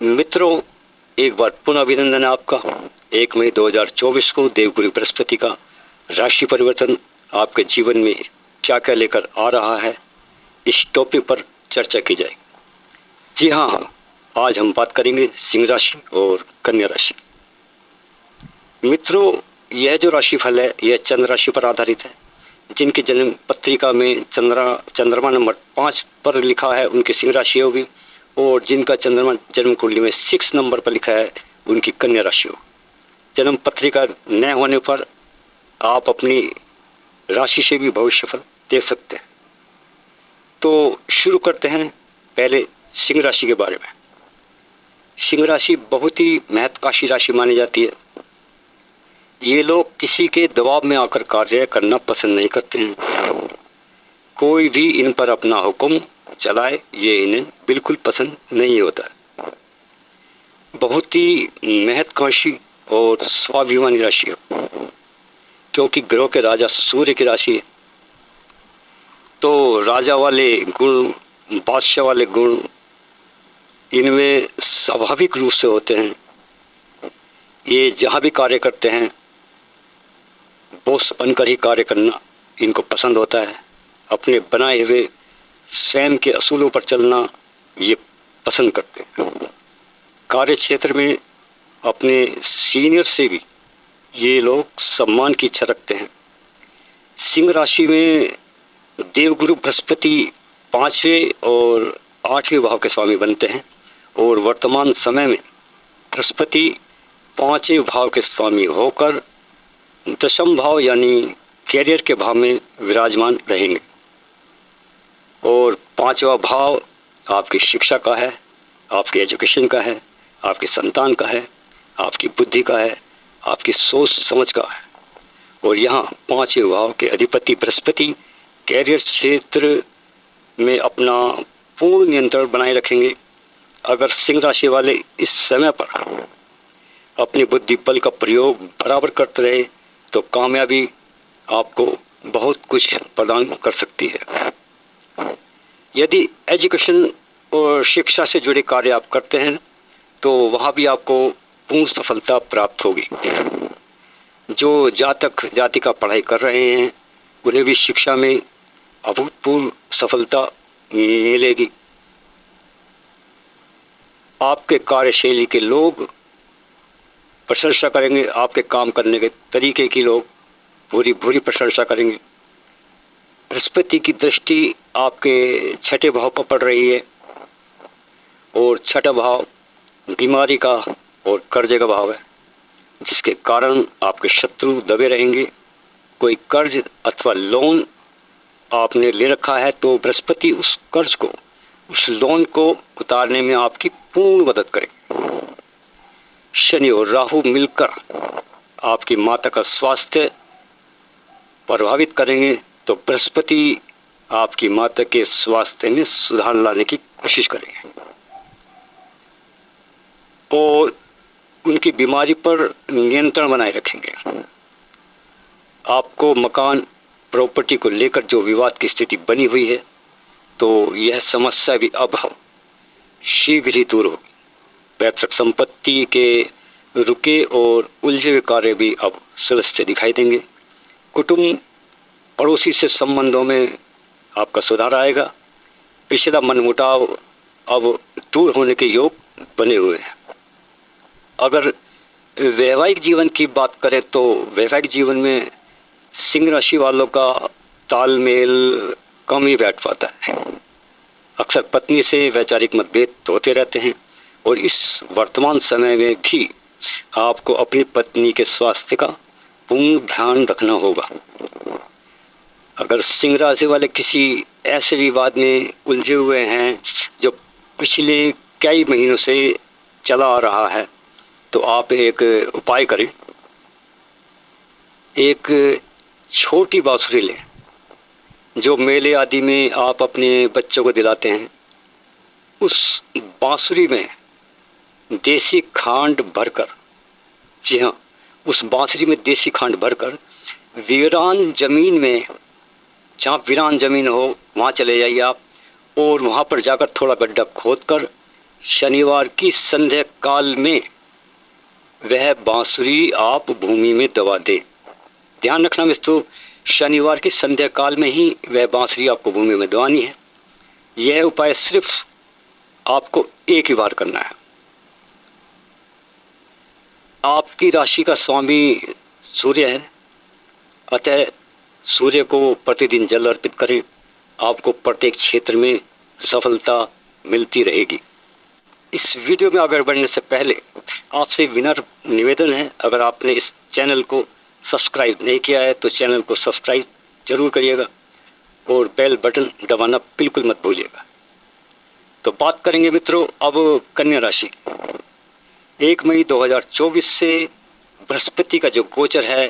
मित्रों, एक बार पुनः अभिनंदन है आपका। 1 मई 2024 को देवगुरु बृहस्पति का राशि परिवर्तन आपके जीवन में क्या क्या लेकर आ रहा है, इस टॉपिक पर चर्चा की जाए। जी हाँ, आज हम बात करेंगे सिंह राशि और कन्या राशि। मित्रों, यह जो राशिफल है यह चंद्र राशि पर आधारित है। जिनकी जन्म पत्रिका में चंद्रमा नंबर 5 पर लिखा है उनकी सिंह राशि होगी, और जिनका चंद्रमा जन्म कुंडली में 6 नंबर पर लिखा है उनकी कन्या राशि हो। जन्म पत्रिका न होने पर आप अपनी राशि से भी भविष्यफल देख सकते हैं। तो शुरू करते हैं पहले सिंह राशि के बारे में। सिंह राशि बहुत ही महत्वाकांक्षी राशि मानी जाती है। ये लोग किसी के दबाव में आकर कार्य करना पसंद नहीं करते हैं। कोई भी इन पर अपना हुक्म चलाए ये इन्हें बिल्कुल पसंद नहीं होता है। बहुत ही महत्वाकांक्षी और स्वाभिमानी राशि है, क्योंकि ग्रह के राजा सूर्य की राशि है। तो राजा वाले गुण, बादशाह वाले गुण इनमें स्वाभाविक रूप से होते हैं। ये जहाँ भी कार्य करते हैं बॉस बनकर ही कार्य करना इनको पसंद होता है। अपने बनाए हुए स्वयं के असूलों पर चलना ये पसंद करते हैं। कार्य क्षेत्र में अपने सीनियर से भी ये लोग सम्मान की इच्छा रखते हैं। सिंह राशि में देवगुरु बृहस्पति 5वें और 8वें भाव के स्वामी बनते हैं, और वर्तमान समय में बृहस्पति 5वें भाव के स्वामी होकर 10वें भाव यानी कैरियर के भाव में विराजमान रहेंगे। और 5वां भाव आपकी शिक्षा का है, आपके एजुकेशन का है, आपकी संतान का है, आपकी बुद्धि का है, आपकी सोच समझ का है। और यहाँ 5वें भाव के अधिपति बृहस्पति कैरियर क्षेत्र में अपना पूर्ण नियंत्रण बनाए रखेंगे। अगर सिंह राशि वाले इस समय पर अपनी बुद्धि बल का प्रयोग बराबर करते रहे तो कामयाबी आपको बहुत कुछ प्रदान कर सकती है। यदि एजुकेशन और शिक्षा से जुड़े कार्य आप करते हैं तो वहाँ भी आपको पूर्ण सफलता प्राप्त होगी। जो जातक जातिका पढ़ाई कर रहे हैं उन्हें भी शिक्षा में अभूतपूर्व सफलता मिलेगी। आपके कार्यशैली के लोग प्रशंसा करेंगे, आपके काम करने के तरीके की लोग पूरी पूरी प्रशंसा करेंगे। बृहस्पति की दृष्टि आपके 6ठे भाव पर पड़ रही है, और 6ठा भाव बीमारी का और कर्जे का भाव है, जिसके कारण आपके शत्रु दबे रहेंगे। कोई कर्ज अथवा लोन आपने ले रखा है तो बृहस्पति उस कर्ज को, उस लोन को उतारने में आपकी पूर्ण मदद करेंगे। शनि और राहु मिलकर आपकी माता का स्वास्थ्य प्रभावित करेंगे, तो बृहस्पति आपकी माता के स्वास्थ्य में सुधार लाने की कोशिश करेंगे और उनकी बीमारी पर नियंत्रण बनाए रखेंगे। आपको मकान प्रॉपर्टी को लेकर जो विवाद की स्थिति बनी हुई है तो यह समस्या भी अब शीघ्र ही दूर होगी। पैतृक संपत्ति के रुके और उलझे हुए कार्य भी अब सुलझते दिखाई देंगे। कुटुंब पड़ोसी से संबंधों में आपका सुधार आएगा। पिछला मनमुटाव अब दूर होने के योग बने हुए हैं। अगर वैवाहिक जीवन की बात करें तो वैवाहिक जीवन में सिंह राशि वालों का तालमेल कम ही बैठ पाता है। अक्सर पत्नी से वैचारिक मतभेद होते रहते हैं, और इस वर्तमान समय में भी आपको अपनी पत्नी के स्वास्थ्य का पूर्ण ध्यान रखना होगा। अगर सिंह राशि वाले किसी ऐसे विवाद में उलझे हुए हैं जो पिछले कई महीनों से चला आ रहा है तो आप एक उपाय करें। एक छोटी बांसुरी लें जो मेले आदि में आप अपने बच्चों को दिलाते हैं। उस बांसुरी में देसी खांड भरकर, जी हाँ, उस बांसुरी में देसी खांड भरकर वीरान जमीन में, जहाँ वीरान जमीन हो वहाँ चले जाइए आप, और वहाँ पर जाकर थोड़ा गड्ढा खोदकर शनिवार की संध्या काल में वह बांसुरी आप भूमि में दबा दे। ध्यान रखना मित्रों, शनिवार की संध्या काल में ही वह बांसुरी आपको भूमि में दबानी है। यह उपाय सिर्फ आपको एक ही बार करना है। आपकी राशि का स्वामी सूर्य है, अतः सूर्य को प्रतिदिन जल अर्पित करें। आपको प्रत्येक क्षेत्र में सफलता मिलती रहेगी। इस वीडियो में आगे बढ़ने से पहले आपसे विनम्र निवेदन है, अगर आपने इस चैनल को सब्सक्राइब नहीं किया है तो चैनल को सब्सक्राइब जरूर करिएगा और बेल बटन दबाना बिल्कुल मत भूलिएगा। तो बात करेंगे मित्रों अब कन्या राशि की। 1 मई 2024 से बृहस्पति का जो गोचर है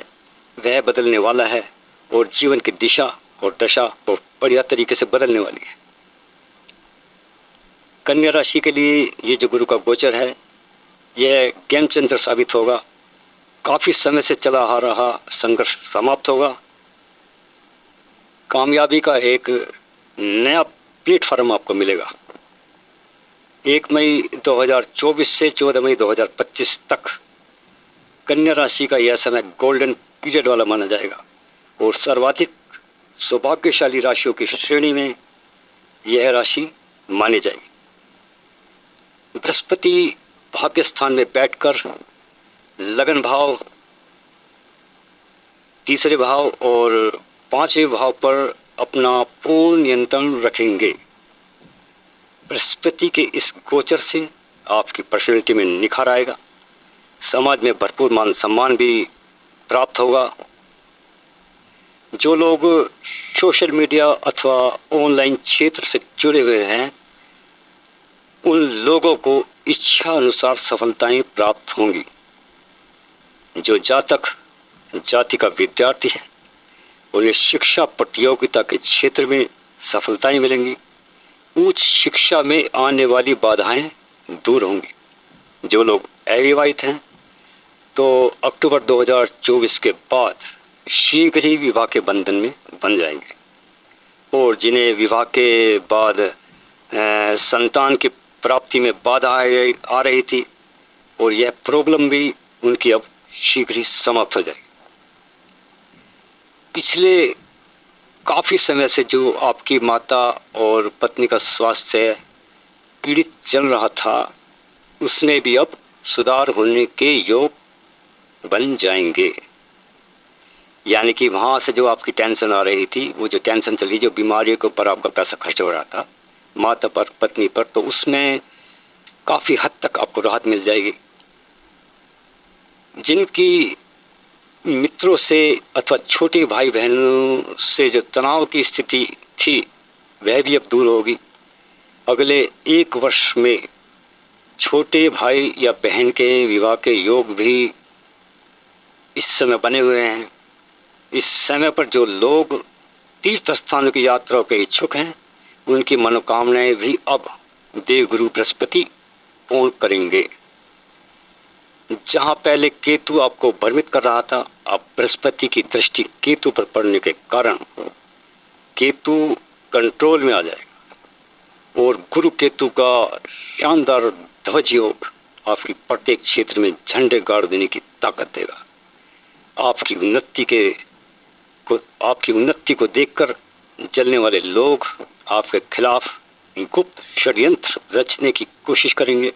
वह बदलने वाला है और जीवन की दिशा और दशा बहुत बढ़िया तरीके से बदलने वाली है। कन्या राशि के लिए ये जो गुरु का गोचर है यह गेम चेंजर साबित होगा। काफी समय से चला आ रहा संघर्ष समाप्त होगा। कामयाबी का एक नया प्लेटफॉर्म आपको मिलेगा। 1 मई 2024 से 14 मई 2025 तक कन्या राशि का यह समय गोल्डन पीरियड वाला माना जाएगा और सर्वाधिक सौभाग्यशाली राशियों की श्रेणी में यह राशि मानी जाएगी। बृहस्पति भाग्य स्थान में बैठकर लगन भाव, तीसरे भाव और 5वें भाव पर अपना पूर्ण नियंत्रण रखेंगे। बृहस्पति के इस गोचर से आपकी पर्सनैलिटी में निखार आएगा। समाज में भरपूर मान सम्मान भी प्राप्त होगा। जो लोग सोशल मीडिया अथवा ऑनलाइन क्षेत्र से जुड़े हुए हैं उन लोगों को इच्छा अनुसार सफलताएं प्राप्त होंगी। जो जातक जाति का विद्यार्थी है उन्हें शिक्षा प्रतियोगिता के क्षेत्र में सफलताएं मिलेंगी। उच्च शिक्षा में आने वाली बाधाएं दूर होंगी। जो लोग अविवाहित हैं तो अक्टूबर 2024 के बाद शीघ्र ही विवाह के बंधन में बन जाएंगे। और जिन्हें विवाह के बाद संतान की प्राप्ति में बाधा आ रही थी और यह प्रॉब्लम भी उनकी अब शीघ्र ही समाप्त हो जाएगी। पिछले काफ़ी समय से जो आपकी माता और पत्नी का स्वास्थ्य पीड़ित चल रहा था उसमें भी अब सुधार होने के योग बन जाएंगे। यानी कि वहाँ से जो आपकी टेंशन आ रही थी, वो जो टेंशन चली, जो बीमारियों के ऊपर आपका पैसा खर्च हो रहा था माता पर पत्नी पर, तो उसमें काफ़ी हद तक आपको राहत मिल जाएगी। जिनकी मित्रों से अथवा छोटे भाई बहनों से जो तनाव की स्थिति थी वह भी अब दूर होगी। अगले 1 वर्ष में छोटे भाई या बहन के विवाह के योग भी इस समय बने हुए हैं। इस समय पर जो लोग तीर्थ स्थानों की यात्राओं के इच्छुक हैं उनकी मनोकामनाएं भी अब देवगुरु बृहस्पति पूर्ण करेंगे। जहां पहले केतु आपको भ्रमित कर रहा था, अब बृहस्पति की दृष्टि केतु पर पड़ने के कारण केतु कंट्रोल में आ जाएगा और गुरु केतु का शानदार ध्वज योग आपकी प्रत्येक क्षेत्र में झंडे गाड़ देने की ताकत देगा। आपकी उन्नति को देखकर जलने वाले लोग आपके खिलाफ गुप्त षड्यंत्र रचने की कोशिश करेंगे,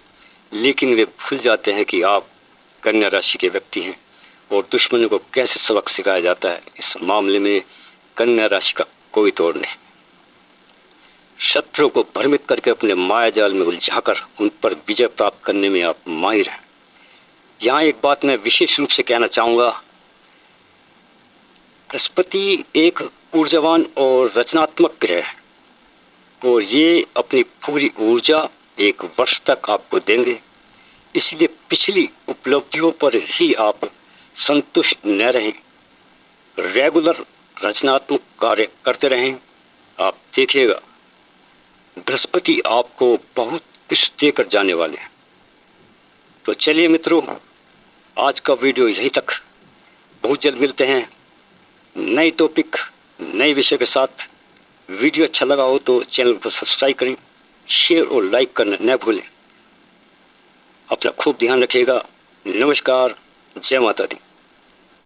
लेकिन वे भूल जाते हैं कि आप कन्या राशि के व्यक्ति हैं और दुश्मनों को कैसे सबक सिखाया जाता है। इस मामले में कन्या राशि का कोई तोड़ नहीं। शत्रु को भ्रमित करके अपने माया जाल में उलझाकर उन पर विजय प्राप्त करने में आप माहिर हैं। यहाँ एक बात मैं विशेष रूप से कहना चाहूँगा, बृहस्पति एक ऊर्जावान और रचनात्मक ग्रह है और ये अपनी पूरी ऊर्जा 1 वर्ष तक आपको देंगे। इसलिए पिछली उपलब्धियों पर ही आप संतुष्ट न रहें, रेगुलर रचनात्मक कार्य करते रहें। आप देखिएगा बृहस्पति आपको बहुत कुछ देकर जाने वाले हैं। तो चलिए मित्रों, आज का वीडियो यहीं तक। बहुत जल्द मिलते हैं नई टॉपिक नए विषय के साथ। वीडियो अच्छा लगा हो तो चैनल को सब्सक्राइब करें, शेयर और लाइक करना न भूलें खूब ध्यान रखिएगा। नमस्कार, जय माता दी।